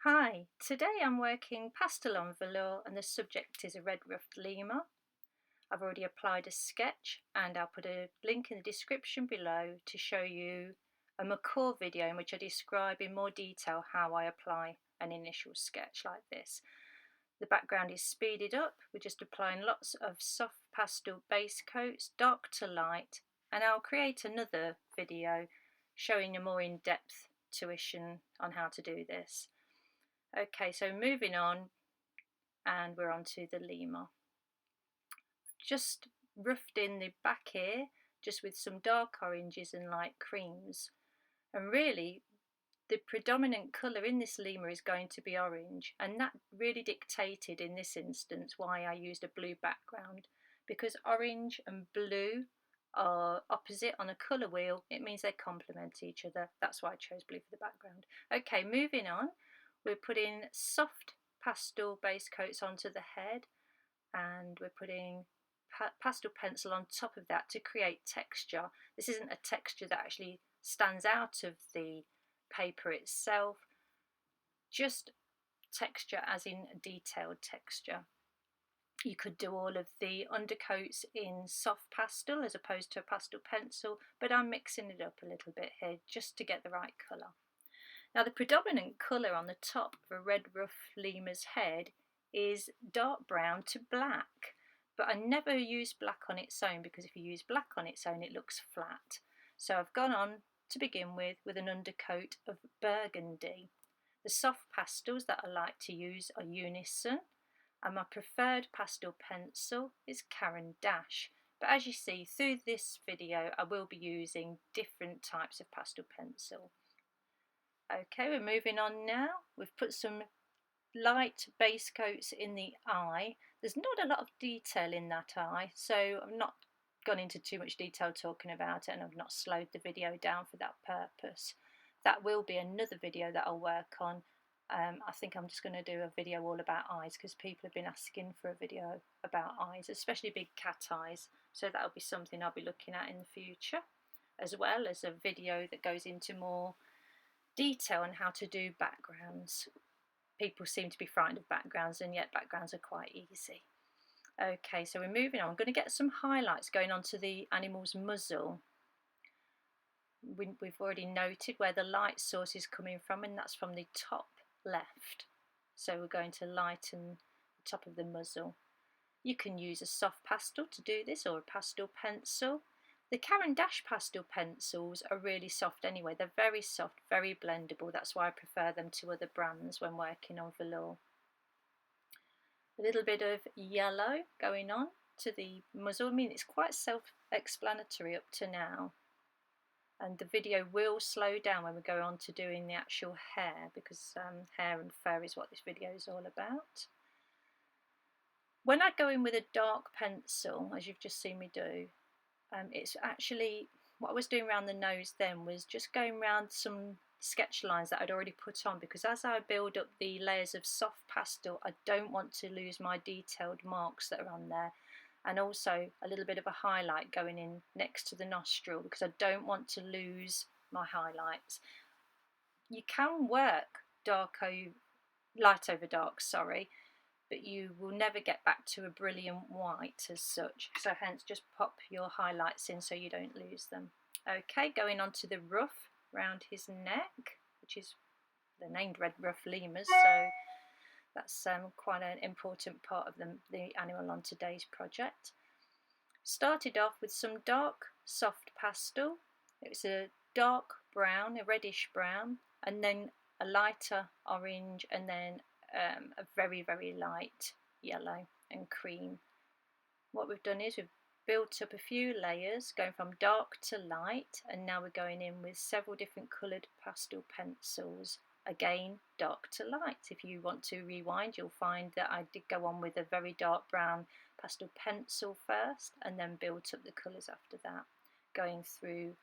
Hi, today I'm working pastel on velour and the subject is a red-ruffed lemur. I've already applied a sketch and I'll put a link in the description below to show you a Macaw video in which I describe in more detail how I apply an initial sketch like this. The background is speeded up, we're just applying lots of soft pastel base coats, dark to light, and I'll create another video showing a more in-depth tuition on how to do this. Okay, so moving on, and we're on to the lemur. Just roughed in the back here, just with some dark oranges and light creams. And really, the predominant colour in this lemur is going to be orange, and that really dictated in this instance why I used a blue background, because orange and blue are opposite on a colour wheel. It means they complement each other. That's why I chose blue for the background. Okay, moving on. We're putting soft pastel base coats onto the head, and we're putting pastel pencil on top of that to create texture. This isn't a texture that actually stands out of the paper itself, just texture as in detailed texture. You could do all of the undercoats in soft pastel as opposed to a pastel pencil, but I'm mixing it up a little bit here just to get the right colour. Now the predominant colour on the top of a red-ruffed lemur's head is dark brown to black, but I never use black on its own, because if you use black on its own it looks flat. So I've gone on to begin with an undercoat of burgundy. The soft pastels that I like to use are Unison, and my preferred pastel pencil is Caran Dash. But as you see through this video I will be using different types of pastel pencil. Okay, we're moving on now. We've put some light base coats in the eye. There's not a lot of detail in that eye, so I've not gone into too much detail talking about it, and I've not slowed the video down for that purpose. That will be another video that I'll work on. I think I'm just going to do a video all about eyes, because people have been asking for a video about eyes, especially big cat eyes, so that'll be something I'll be looking at in the future, as well as a video that goes into more detail on how to do backgrounds. People seem to be frightened of backgrounds, and yet backgrounds are quite easy. Okay, so we're moving on. I'm going to get some highlights going onto the animal's muzzle. We've already noted where the light source is coming from, and that's from the top left. So we're going to lighten the top of the muzzle. You can use a soft pastel to do this, or a pastel pencil. The Caran Dash pastel pencils are really soft anyway. They're very soft, very blendable. That's why I prefer them to other brands when working on velour. A little bit of yellow going on to the muzzle. I mean, it's quite self-explanatory up to now. And the video will slow down when we go on to doing the actual hair, because hair and fur is what this video is all about. When I go in with a dark pencil, as you've just seen me do, it's actually, what I was doing around the nose then was just going around some sketch lines that I'd already put on, because as I build up the layers of soft pastel I don't want to lose my detailed marks that are on there, and also a little bit of a highlight going in next to the nostril, because I don't want to lose my highlights. You can work light over dark, sorry, but you will never get back to a brilliant white as such, so hence just pop your highlights in so you don't lose them. Okay, going on to the ruff round his neck, which is, they're named red-ruffed lemurs, so that's quite an important part of the animal on today's project. Started off with some dark soft pastel. It was a dark brown, a reddish brown, and then a lighter orange, and then a very, very light yellow and cream. What we've done is we've built up a few layers going from dark to light, and now we're going in with several different coloured pastel pencils. Again, dark to light. If you want to rewind, you'll find that I did go on with a very dark brown pastel pencil first, and then built up the colours after that, going through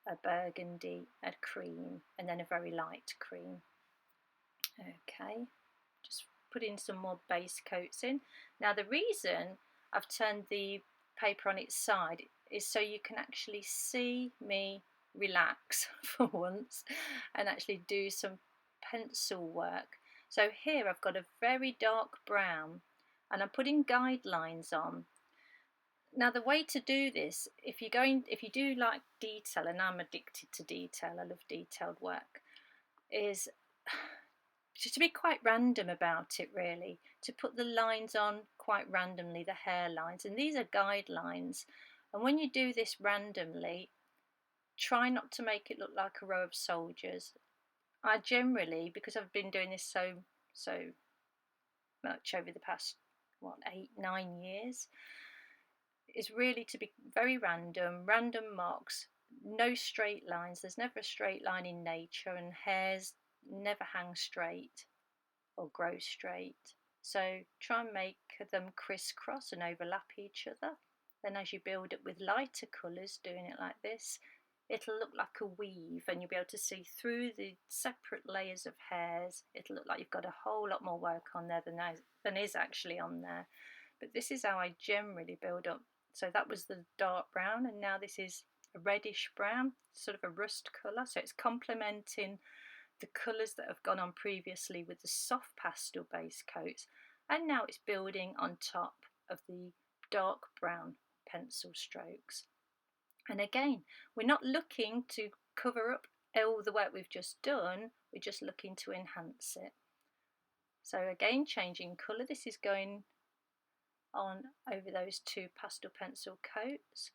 a burgundy, a cream, and then a very light cream. Okay, just putting some more base coats in. Now the reason I've turned the paper on its side is so you can actually see me relax for once and actually do some pencil work. So here I've got a very dark brown and I'm putting guidelines on. Now the way to do this, if you do like detail, and I'm addicted to detail, I love detailed work, is just to be quite random about it really, to put the lines on quite randomly, the hair lines, and these are guidelines. And when you do this randomly, try not to make it look like a row of soldiers. I generally, because I've been doing this so much over the past 8-9 years, is really to be very random marks, no straight lines. There's never a straight line in nature, and hairs never hang straight or grow straight. So try and make them crisscross and overlap each other. Then as you build up with lighter colours, doing it like this, it'll look like a weave, and you'll be able to see through the separate layers of hairs. It'll look like you've got a whole lot more work on there than is actually on there. But this is how I generally build up. So that was the dark brown, and now this is a reddish brown, sort of a rust colour. So it's complementing the colours that have gone on previously with the soft pastel base coats, and now it's building on top of the dark brown pencil strokes. And again, we're not looking to cover up all the work we've just done, we're just looking to enhance it. So again, changing colour, this is going on over those two pastel pencil coats,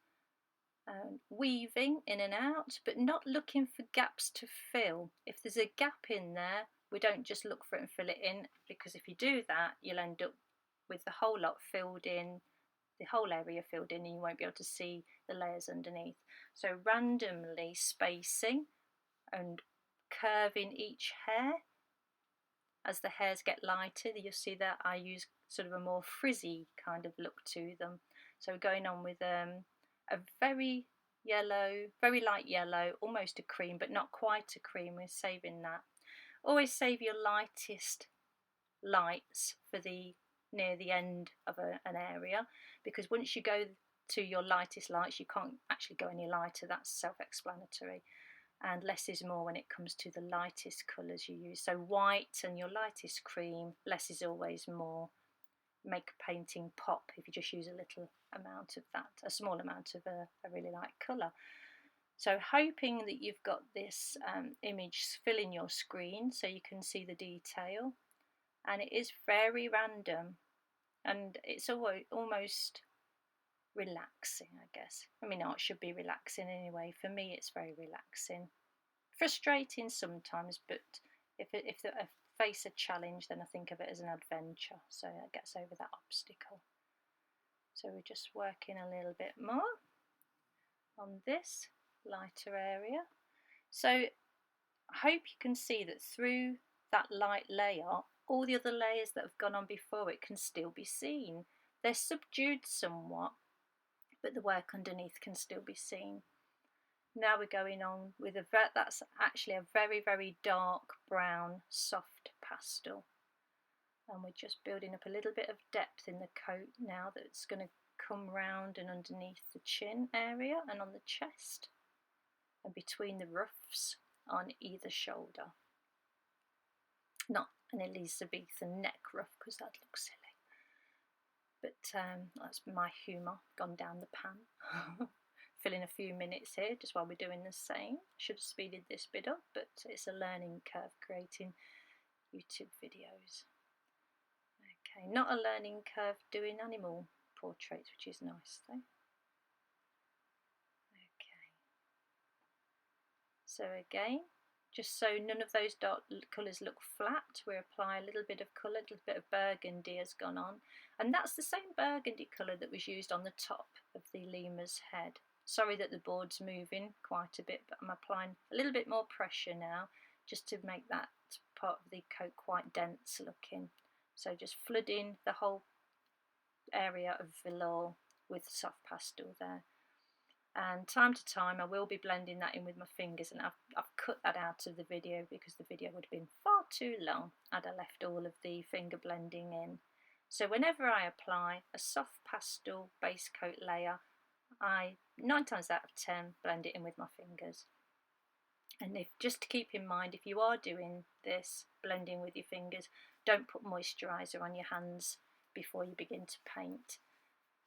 weaving in and out, but not looking for gaps to fill. If there's a gap in there, we don't just look for it and fill it in, because if you do that, you'll end up with the whole lot filled in, the whole area filled in, and you won't be able to see the layers underneath. So randomly spacing and curving each hair. As the hairs get lighter, you'll see that I use sort of a more frizzy kind of look to them. So going on with a very yellow, very light yellow, almost a cream, but not quite a cream. We're saving that. Always save your lightest lights for near the end of an area, because once you go to your lightest lights, you can't actually go any lighter. That's self-explanatory. And less is more when it comes to the lightest colours you use. So white and your lightest cream, less is always more. Make a painting pop if you just use a little amount of that, a small amount of a really light colour. So hoping that you've got this image filling your screen so you can see the detail. And it is very random, and it's almost relaxing, I guess. I mean, art should be relaxing anyway. For me, it's very relaxing. Frustrating sometimes, but if I face a challenge, then I think of it as an adventure, so it gets over that obstacle. So we're just working a little bit more on this lighter area. So I hope you can see that through that light layer, all the other layers that have gone on before it can still be seen. They're subdued somewhat, but the work underneath can still be seen. Now we're going on with that's actually a very, very dark brown soft pastel, and we're just building up a little bit of depth in the coat now that's going to come round and underneath the chin area and on the chest and between the ruffs on either shoulder. Not an Elizabethan neck ruff, because that looks silly. But that's my humour gone down the pan. Filling a few minutes here just while we're doing the same. Should have speeded this bit up, but it's a learning curve creating YouTube videos. Okay, not a learning curve doing animal portraits, which is nice though. Okay. So again, just so none of those dark colours look flat, we apply a little bit of colour, a little bit of burgundy has gone on. And that's the same burgundy colour that was used on the top of the lemur's head. Sorry that the board's moving quite a bit, but I'm applying a little bit more pressure now, just to make that part of the coat quite dense looking. So just flooding the whole area of velour with soft pastel there. And time to time I will be blending that in with my fingers, and I've cut that out of the video because the video would have been far too long had I left all of the finger blending in. So whenever I apply a soft pastel base coat layer, I 9 times out of 10 blend it in with my fingers. And just to keep in mind, if you are doing this, blending with your fingers, don't put moisturiser on your hands before you begin to paint.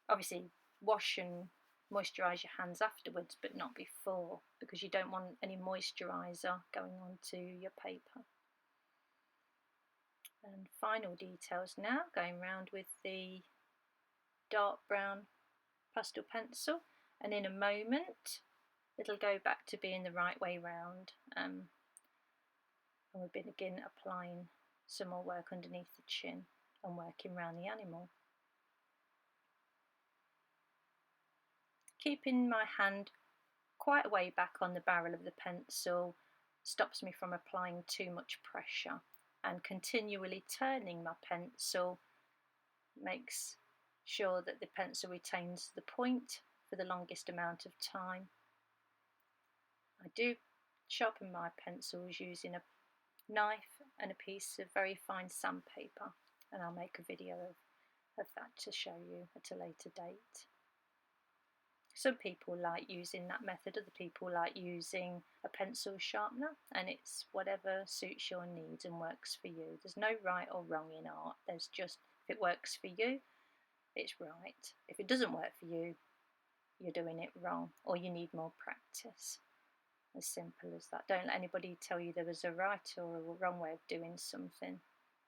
Obviously, wash and moisturise your hands afterwards, but not before, because you don't want any moisturiser going onto your paper. And final details now, going round with the dark brown pastel pencil, and in a moment it'll go back to being the right way round, and we'll begin applying some more work underneath the chin and working around the animal. Keeping my hand quite a way back on the barrel of the pencil stops me from applying too much pressure, and continually turning my pencil makes sure that the pencil retains the point for the longest amount of time. I do sharpen my pencils using a knife and a piece of very fine sandpaper, and I'll make a video of that to show you at a later date. Some people like using that method, other people like using a pencil sharpener, and it's whatever suits your needs and works for you. There's no right or wrong in art, there's just, if it works for you, it's right. If it doesn't work for you, you're doing it wrong, or you need more practice. As simple as that. Don't let anybody tell you there was a right or a wrong way of doing something.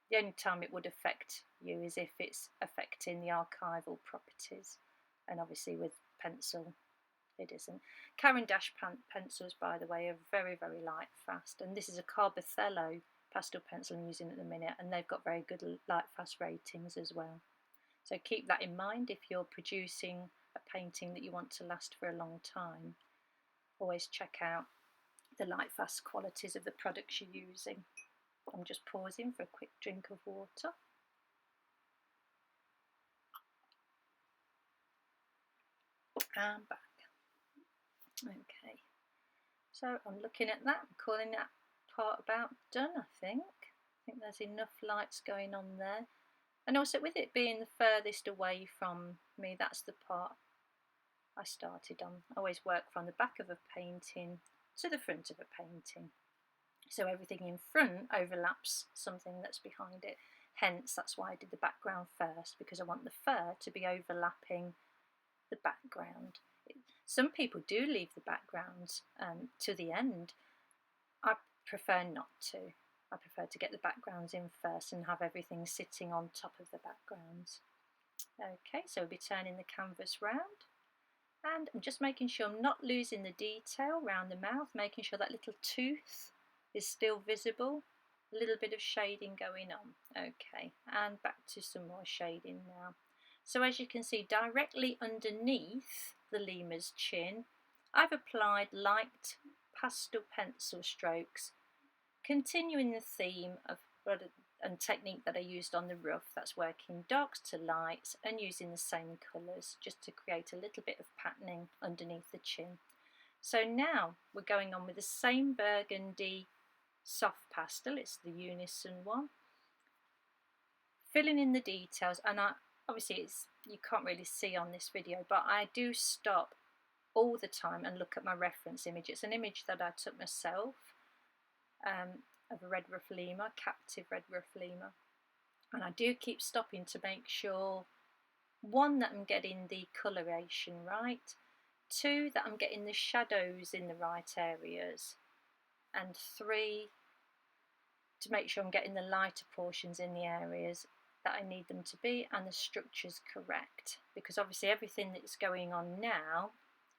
The only time it would affect you is if it's affecting the archival properties, and obviously with pencil it isn't. Caran pencils, by the way, are very, very light fast, and this is a Carbothello pastel pencil I'm using at the minute, and they've got very good light fast ratings as well. So keep that in mind if you're producing a painting that you want to last for a long time. Always check out the light fast qualities of the products you're using. I'm just pausing for a quick drink of water. And back. Okay, so I'm looking at that, I'm calling that part about done, I think. There's enough lights going on there. And also with it being the furthest away from me, that's the part I started on. I always work from the back of a painting to the front of a painting, so everything in front overlaps something that's behind it. Hence, that's why I did the background first, because I want the fur to be overlapping the background. Some people do leave the backgrounds to the end. I prefer not to. I prefer to get the backgrounds in first and have everything sitting on top of the backgrounds. Okay, so we'll be turning the canvas round, and I'm just making sure I'm not losing the detail around the mouth, making sure that little tooth is still visible. A little bit of shading going on. Okay, and back to some more shading now. So as you can see, directly underneath the lemur's chin, I've applied light pastel pencil strokes, continuing the theme of and technique that I used on the ruff. That's working darks to lights and using the same colours just to create a little bit of patterning underneath the chin. So now we're going on with the same burgundy soft pastel, it's the Unison one, filling in the details. And obviously you can't really see on this video, but I do stop all the time and look at my reference image. It's an image that I took myself of a red-ruffed lemur, captive red-ruffed lemur, and I do keep stopping to make sure, one, that I'm getting the coloration right, two, that I'm getting the shadows in the right areas, and three, to make sure I'm getting the lighter portions in the areas that I need them to be and the structure's correct, because obviously everything that's going on now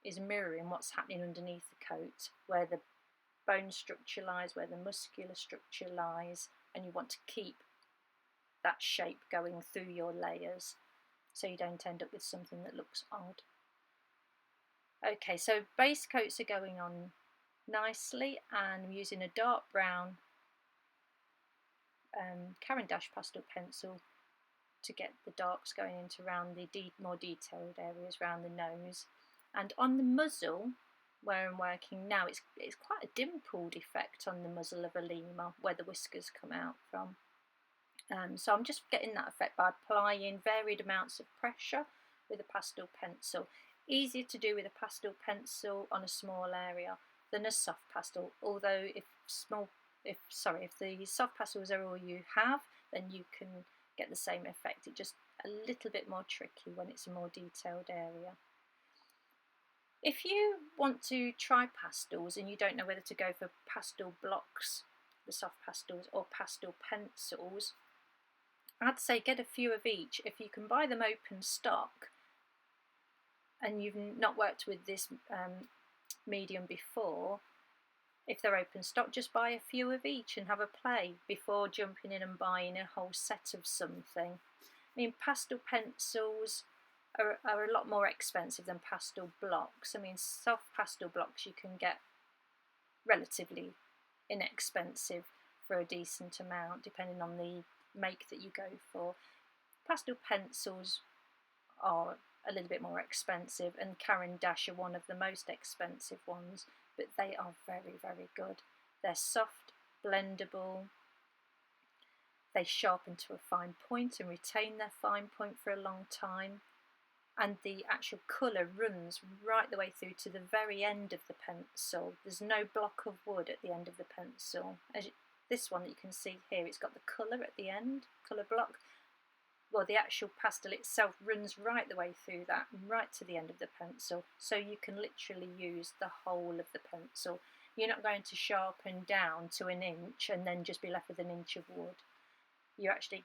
is mirroring what's happening underneath the coat, where the bone structure lies, where the muscular structure lies, and you want to keep that shape going through your layers so you don't end up with something that looks odd. Okay, so base coats are going on nicely, and I'm using a dark brown Caran pastel pencil to get the darks going into around the more detailed areas around the nose. And on the muzzle, where I'm working now, it's quite a dimpled effect on the muzzle of a lemur where the whiskers come out from. So I'm just getting that effect by applying varied amounts of pressure with a pastel pencil. Easier to do with a pastel pencil on a small area. than a soft pastel, although if the soft pastels are all you have, then you can get the same effect. It's just a little bit more tricky when it's a more detailed area. If you want to try pastels and you don't know whether to go for pastel blocks, the soft pastels, or pastel pencils, I'd say get a few of each. If you can buy them open stock and you've not worked with this medium before, if they're open stock, just buy a few of each and have a play before jumping in and buying a whole set of something. I mean, pastel pencils are a lot more expensive than pastel blocks. I mean, soft pastel blocks you can get relatively inexpensive for a decent amount, depending on the make that you go for. Pastel pencils are a little bit more expensive, and Caran are one of the most expensive ones, but they are very, very good. They're soft, blendable, they sharpen to a fine point and retain their fine point for a long time, and the actual colour runs right the way through to the very end of the pencil. There's no block of wood at the end of the pencil. This one that you can see here, it's got the colour at the end, colour block. Well, the actual pastel itself runs right the way through that, right to the end of the pencil, so you can literally use the whole of the pencil. You're not going to sharpen down to an inch and then just be left with an inch of wood. You actually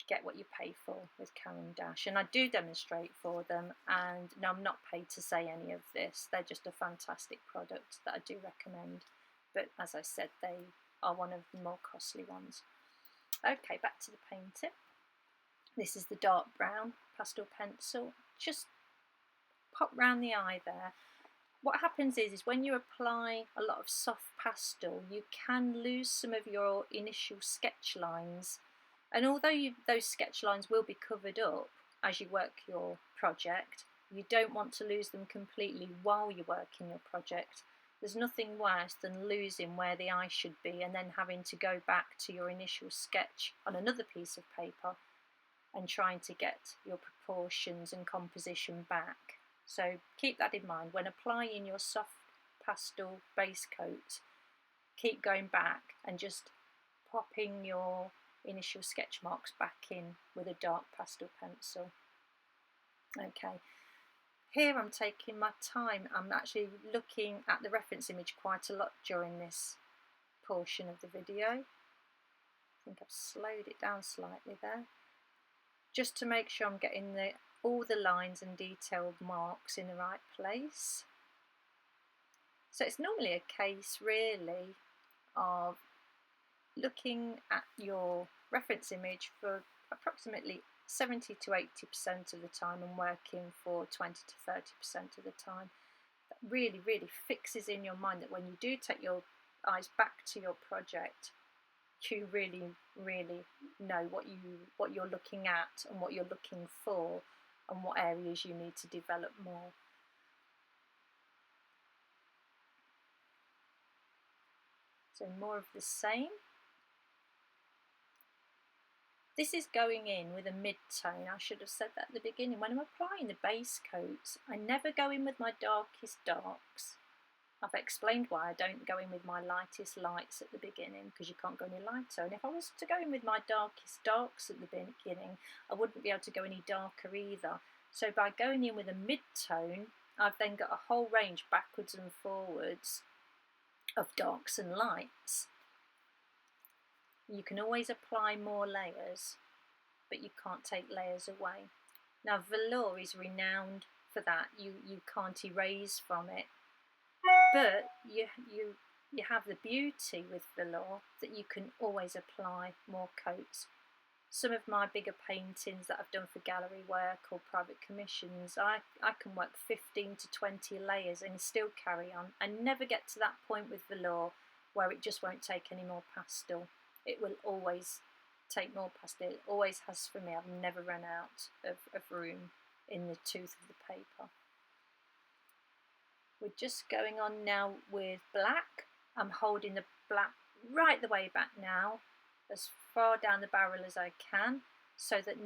get what you pay for with Caran, and I do demonstrate for them, and no, I'm not paid to say any of this. They're just a fantastic product that I do recommend, but as I said, they are one of the more costly ones. Okay, back to the painting. This is the dark brown pastel pencil. Just pop round the eye there. What happens is when you apply a lot of soft pastel, you can lose some of your initial sketch lines. And although those sketch lines will be covered up as you work your project, you don't want to lose them completely while you're working your project. There's nothing worse than losing where the eye should be and then having to go back to your initial sketch on another piece of paper and trying to get your proportions and composition back. So keep that in mind. When applying your soft pastel base coat, keep going back and just popping your initial sketch marks back in with a dark pastel pencil. Okay, here I'm taking my time. I'm actually looking at the reference image quite a lot during this portion of the video. I think I've slowed it down slightly there, just to make sure I'm getting all the lines and detailed marks in the right place. So it's normally a case really of looking at your reference image for approximately 70 to 80% of the time and working for 20 to 30% of the time. That really, really fixes in your mind that when you do take your eyes back to your project, you really, really know what you're looking at and what you're looking for and what areas you need to develop more. So more of the same. This is going in with a mid-tone. I should have said that at the beginning. When I'm applying the base coats, I never go in with my darkest darks. I've explained why I don't go in with my lightest lights at the beginning, because you can't go any lighter. And if I was to go in with my darkest darks at the beginning, I wouldn't be able to go any darker either. So by going in with a mid-tone, I've then got a whole range backwards and forwards of darks and lights. You can always apply more layers, but you can't take layers away. Now velour is renowned for that. You can't erase from it. But you have the beauty with velour that you can always apply more coats. Some of my bigger paintings that I've done for gallery work or private commissions, I can work 15 to 20 layers and still carry on. I never get to that point with velour where it just won't take any more pastel. It will always take more pastel. It always has for me. I've never run out of room in the tooth of the paper. We're just going on now with black. I'm holding the black right the way back now, as far down the barrel as I can, so that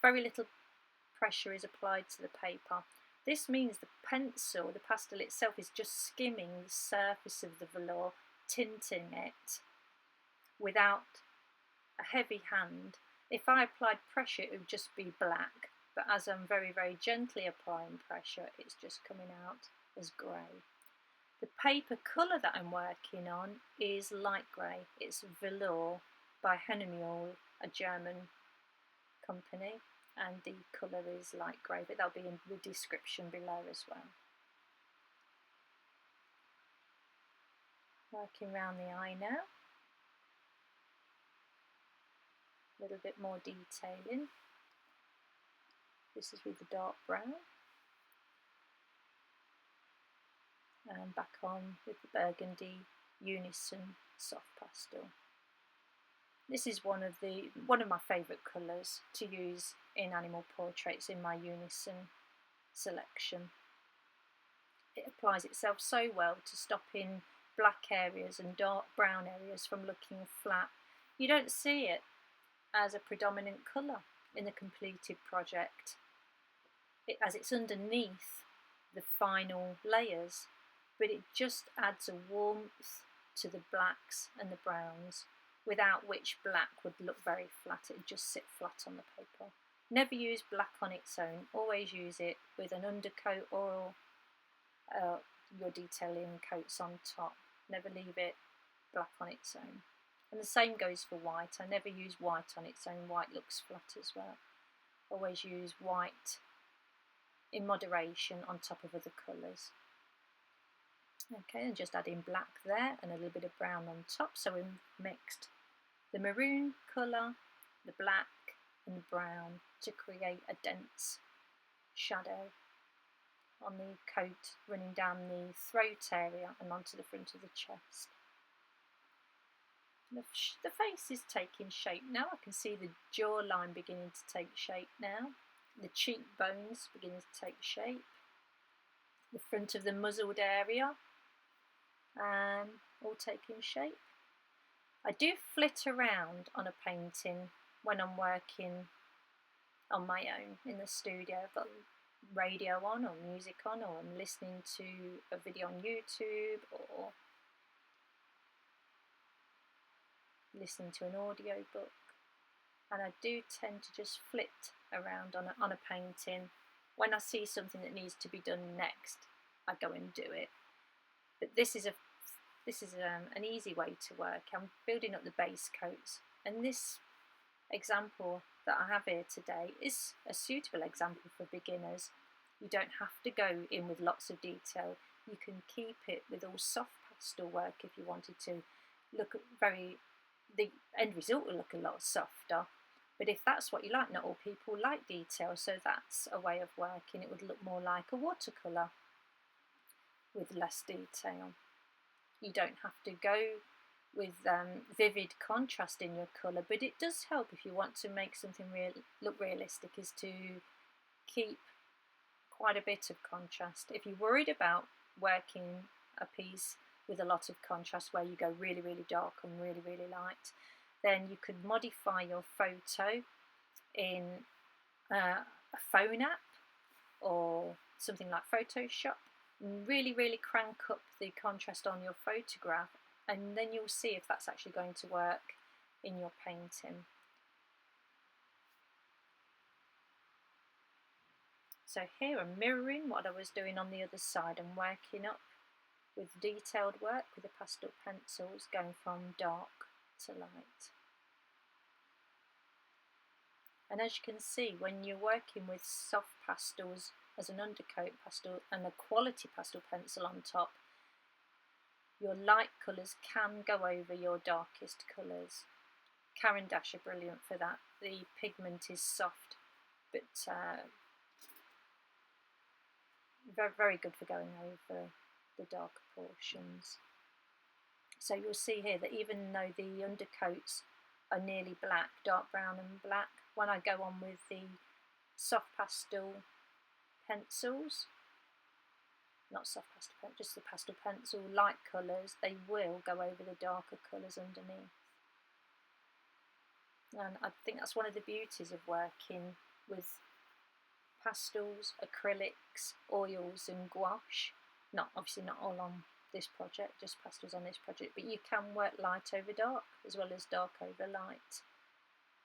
very little pressure is applied to the paper. This means the pencil, the pastel itself, is just skimming the surface of the velour, tinting it without a heavy hand. If I applied pressure, it would just be black, but as I'm very, very gently applying pressure, it's just coming out as grey. The paper colour that I'm working on is light grey. It's velour by Hennemuhle, a German company, and the colour is light grey, but that'll be in the description below as well. Working around the eye now. A little bit more detailing. This is with the dark brown. And back on with the burgundy Unison soft pastel. This is one of my favourite colours to use in animal portraits in my Unison selection. It applies itself so well to stopping black areas and dark brown areas from looking flat. You don't see it as a predominant colour in the completed project, as it's underneath the final layers, but it just adds a warmth to the blacks and the browns, without which black would look very flat. It would just sit flat on the paper. Never use black on its own, always use it with an undercoat or your detailing coats on top. Never leave it black on its own. And the same goes for white. I never use white on its own. White looks flat as well. Always use white in moderation on top of other colours. Okay, and just adding black there and a little bit of brown on top, so we've mixed the maroon colour, the black and the brown to create a dense shadow on the coat running down the throat area and onto the front of the chest. The face is taking shape now. I can see the jawline beginning to take shape now. The cheekbones beginning to take shape. The front of the muzzled area all taking shape. I do flit around on a painting when I'm working on my own in the studio. I've got radio on or music on, or I'm listening to a video on YouTube, or listening to an audio book, and I do tend to just flit around on a painting. When I see something that needs to be done next, I go and do it. But this is an easy way to work. I'm building up the base coats, and this example that I have here today is a suitable example for beginners. You don't have to go in with lots of detail. You can keep it with all soft pastel work if you wanted to. The end result will look a lot softer, but if that's what you like, not all people like detail, so that's a way of working. It would look more like a watercolour with less detail. You don't have to go with vivid contrast in your colour, but it does help if you want to make something look realistic, is to keep quite a bit of contrast. If you're worried about working a piece with a lot of contrast where you go really, really dark and really, really light, then you could modify your photo in a phone app or something like Photoshop, and really, really crank up the contrast on your photograph, and then you'll see if that's actually going to work in your painting. So here I'm mirroring what I was doing on the other side. I'm working up with detailed work with the pastel pencils, going from dark to light. And as you can see, when you're working with soft pastels as an undercoat pastel and a quality pastel pencil on top, your light colours can go over your darkest colours. Caran are brilliant for that. The pigment is soft, but very, very good for going over the darker portions. So you'll see here that even though the undercoats are nearly black, dark brown and black, when I go on with the soft pastel pencils, not soft pastel, just the pastel pencil light colours, they will go over the darker colours underneath. And I think that's one of the beauties of working with pastels, acrylics, oils and gouache. Obviously not all on this project, just pastels on this project, but you can work light over dark as well as dark over light,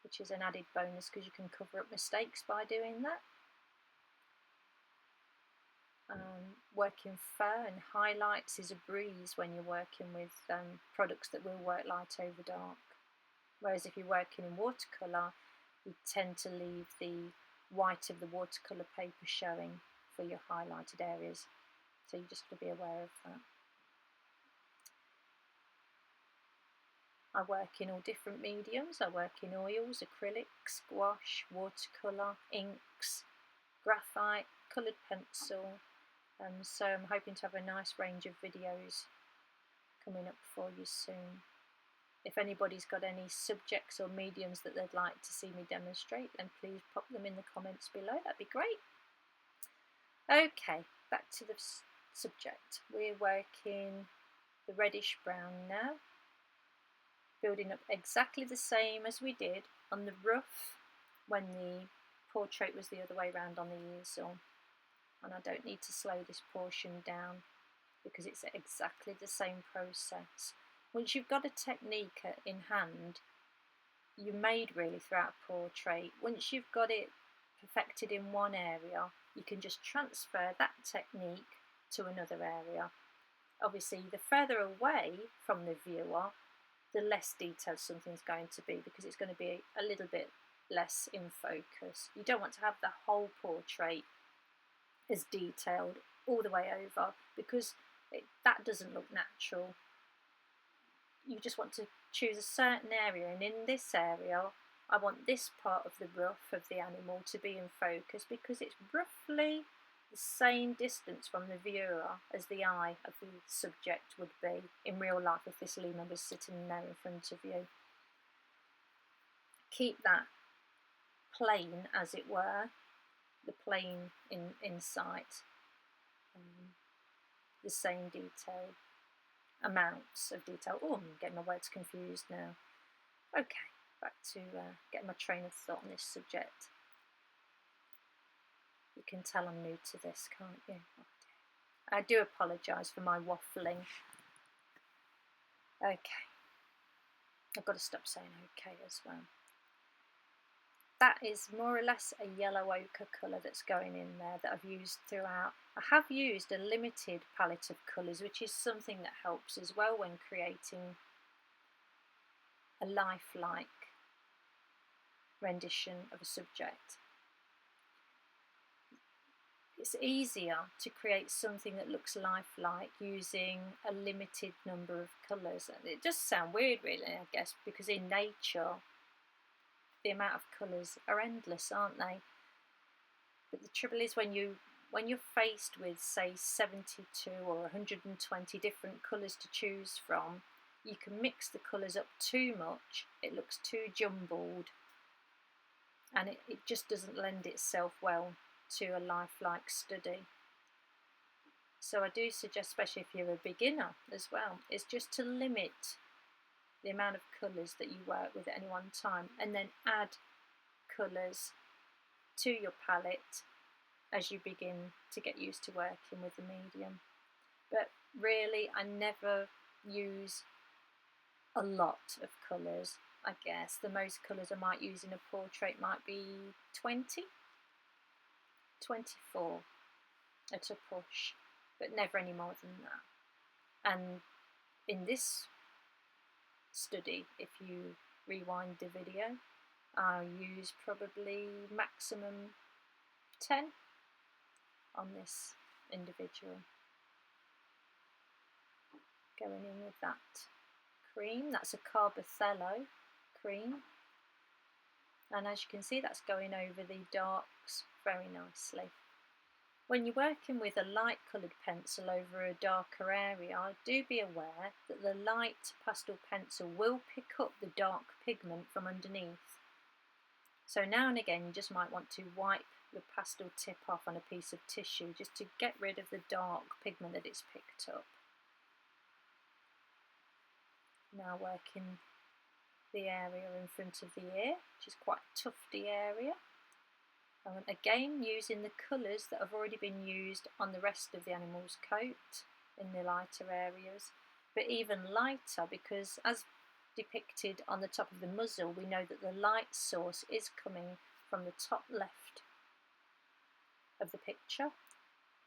which is an added bonus because you can cover up mistakes by doing that. Working fur and highlights is a breeze when you're working with products that will work light over dark. Whereas if you're working in watercolour, you tend to leave the white of the watercolour paper showing for your highlighted areas. So you just have to be aware of that. I work in all different mediums. I work in oils, acrylics, gouache, watercolour, inks, graphite, coloured pencil. So I'm hoping to have a nice range of videos coming up for you soon. If anybody's got any subjects or mediums that they'd like to see me demonstrate, then please pop them in the comments below. That'd be great. Okay, back to the subject. We're working the reddish brown now, building up exactly the same as we did on the ruff when the portrait was the other way around on the easel. And I don't need to slow this portion down because it's exactly the same process. Once you've got a technique in hand, you made really throughout a portrait. Once you've got it perfected in one area, you can just transfer that technique to another area. Obviously, the further away from the viewer, the less detailed something's going to be because it's going to be a little bit less in focus. You don't want to have the whole portrait as detailed all the way over because that doesn't look natural. You just want to choose a certain area, and in this area I want this part of the ruff of the animal to be in focus because it's roughly the same distance from the viewer as the eye of the subject would be in real life if this lemur was sitting there in front of you. Keep that plane, as it were, the plane in sight, the same detail, amounts of detail. Oh, I'm getting my words confused now. Okay, back to getting my train of thought on this subject. You can tell I'm new to this, can't you? I do apologise for my waffling. Okay, I've got to stop saying okay as well. That is more or less a yellow ochre colour that's going in there that I've used throughout. I have used a limited palette of colours, which is something that helps as well when creating a lifelike rendition of a subject. It's easier to create something that looks lifelike using a limited number of colours. And it does sound weird really, I guess, because in nature the amount of colours are endless, aren't they? But the trouble is when you're faced with, say, 72 or 120 different colours to choose from, you can mix the colours up too much, it looks too jumbled, and it just doesn't lend itself well to a lifelike study. So I do suggest, especially if you're a beginner as well, is just to limit the amount of colours that you work with at any one time, and then add colours to your palette as you begin to get used to working with the medium. But really, I never use a lot of colours. I guess the most colours I might use in a portrait might be 20, 24 at a push, but never any more than that. And in this study, if you rewind the video, I'll use probably maximum 10 on this individual. Going in with that cream, that's a Carbothello cream, and as you can see that's going over the darks very nicely. When you're working with a light coloured pencil over a darker area, do be aware that the light pastel pencil will pick up the dark pigment from underneath. So now and again you just might want to wipe the pastel tip off on a piece of tissue just to get rid of the dark pigment that it's picked up. Now working the area in front of the ear, which is quite a tufty area. Again, using the colours that have already been used on the rest of the animal's coat in the lighter areas, but even lighter, because as depicted on the top of the muzzle, we know that the light source is coming from the top left of the picture.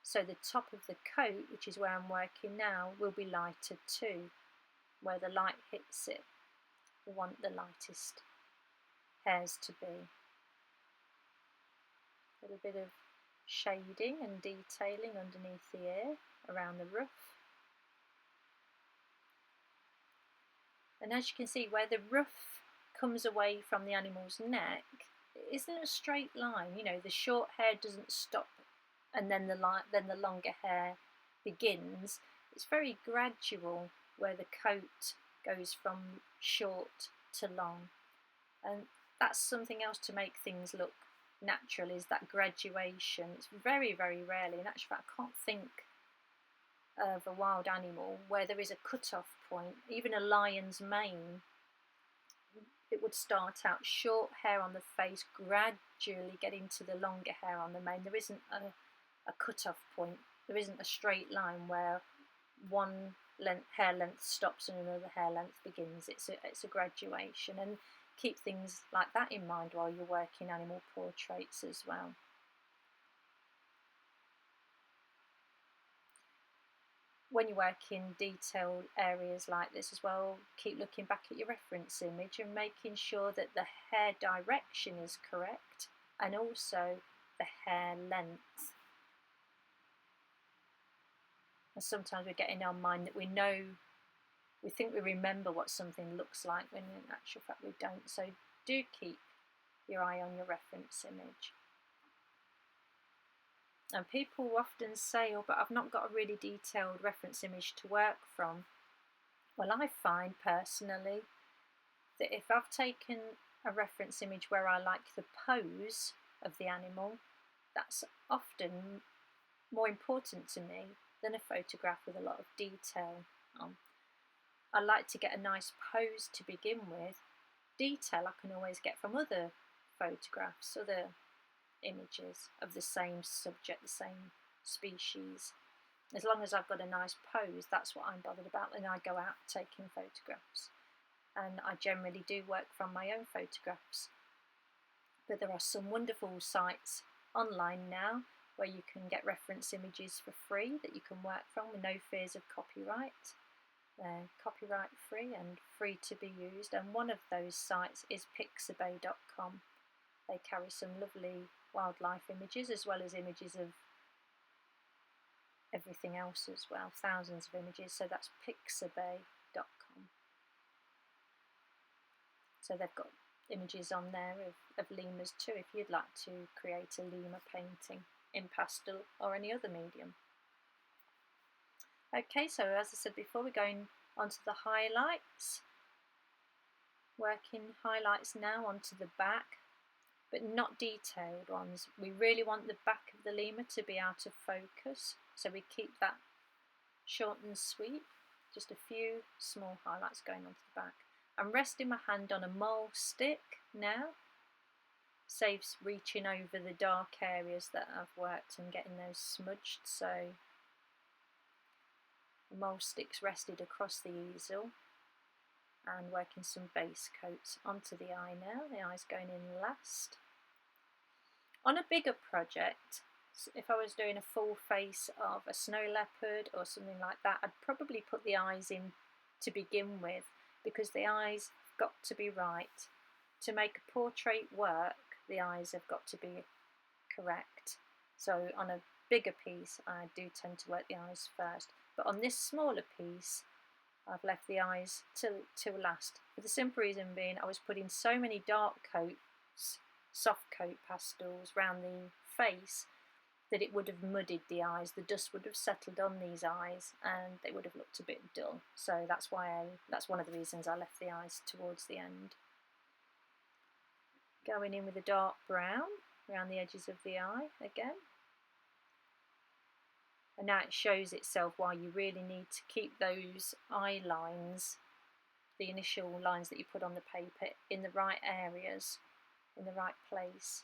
So the top of the coat, which is where I'm working now, will be lighter too. Where the light hits it, we want the lightest hairs to be. A little bit of shading and detailing underneath the ear, around the ruff. And as you can see, where the ruff comes away from the animal's neck, it isn't a straight line. You know, the short hair doesn't stop and then the longer hair begins. It's very gradual where the coat goes from short to long. And that's something else to make things look natural, is that graduation. It's very, very rarely, in actual fact, I can't think of a wild animal where there is a cut-off point. Even a lion's mane, it would start out short hair on the face, gradually getting to the longer hair on the mane. There isn't a cut-off point. There isn't a straight line where one hair length stops and another hair length begins. It's a graduation, and keep things like that in mind while you're working animal portraits as well. When you work in detailed areas like this as well, keep looking back at your reference image and making sure that the hair direction is correct, and also the hair length. And sometimes we get in our mind that we think we remember what something looks like, when in actual fact we don't. So do keep your eye on your reference image. And people often say, oh, but I've not got a really detailed reference image to work from. Well, I find personally that if I've taken a reference image where I like the pose of the animal, that's often more important to me than a photograph with a lot of detail on. I like to get a nice pose to begin with. Detail I can always get from other photographs, other images of the same subject, the same species. As long as I've got a nice pose, that's what I'm bothered about when I go out taking photographs. And I generally do work from my own photographs. But there are some wonderful sites online now where you can get reference images for free that you can work from with no fears of copyright. They're copyright free and free to be used, and one of those sites is pixabay.com. They carry some lovely wildlife images as well as images of everything else as well, thousands of images, so that's pixabay.com. So they've got images on there of lemurs too, if you'd like to create a lemur painting in pastel or any other medium. Okay, so as I said before, we're going onto the highlights. Working highlights now onto the back, but not detailed ones. We really want the back of the lemur to be out of focus, so we keep that short and sweet. Just a few small highlights going onto the back. I'm resting my hand on a mole stick now. Saves reaching over the dark areas that I've worked and getting those smudged. So the mole stick's rested across the easel, and working some base coats onto the eye now. The eye's going in last. On a bigger project, if I was doing a full face of a snow leopard or something like that, I'd probably put the eyes in to begin with, because the eyes have got to be right. To make a portrait work, the eyes have got to be correct. So on a bigger piece, I do tend to work the eyes first. But on this smaller piece, I've left the eyes till last. For the simple reason being, I was putting so many dark coats, soft coat pastels round the face, that it would have muddied the eyes. The dust would have settled on these eyes and they would have looked a bit dull. So that's one of the reasons I left the eyes towards the end. Going in with a dark brown around the edges of the eye again. And now it shows itself why you really need to keep those eye lines, the initial lines that you put on the paper, in the right areas, in the right place.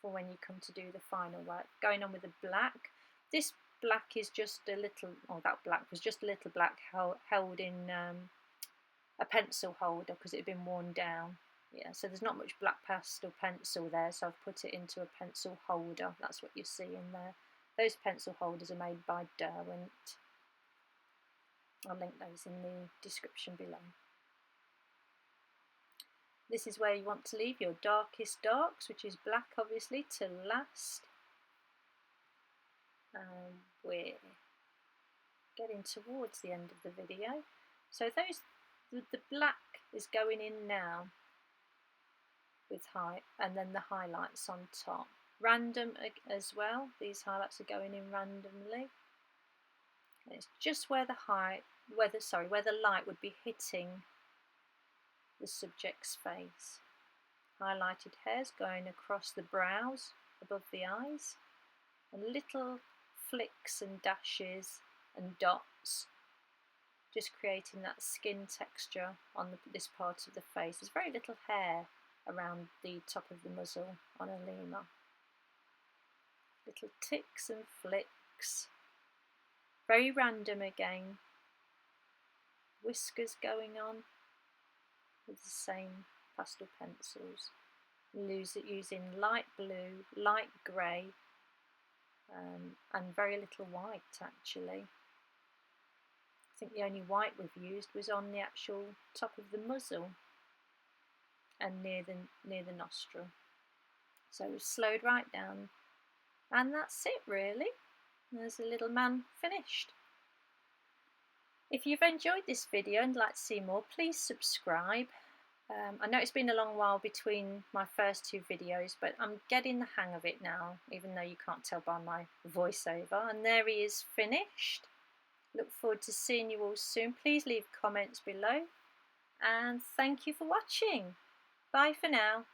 for when you come to do the final work. Going on with the black. This black is just a little, oh, that black was just a little black held in a pencil holder because it had been worn down. Yeah, so there's not much black pastel pencil there, so I've put it into a pencil holder. That's what you see in there. Those pencil holders are made by Derwent. I'll link those in the description below. This is where you want to leave your darkest darks, which is black obviously, to last. We're getting towards the end of the video. So the black is going in now with height, and then the highlights on top. Random as well, these highlights are going in randomly. And it's just where the where the light would be hitting the subject's face. Highlighted hairs going across the brows, above the eyes, and little flicks and dashes and dots, just creating that skin texture on this part of the face. There's very little hair around the top of the muzzle on a lemur. Little ticks and flicks, very random again. Whiskers going on with the same pastel pencils. Using light blue, light grey, and very little white actually. I think the only white we've used was on the actual top of the muzzle and near the nostril. So we've slowed right down, and that's it really. There's the little man finished. If you've enjoyed this video and like to see more, please subscribe. I know it's been a long while between my first two videos, but I'm getting the hang of it now, even though you can't tell by my voiceover. And there he is finished. Look forward to seeing you all soon. Please leave comments below, and thank you for watching. Bye for now.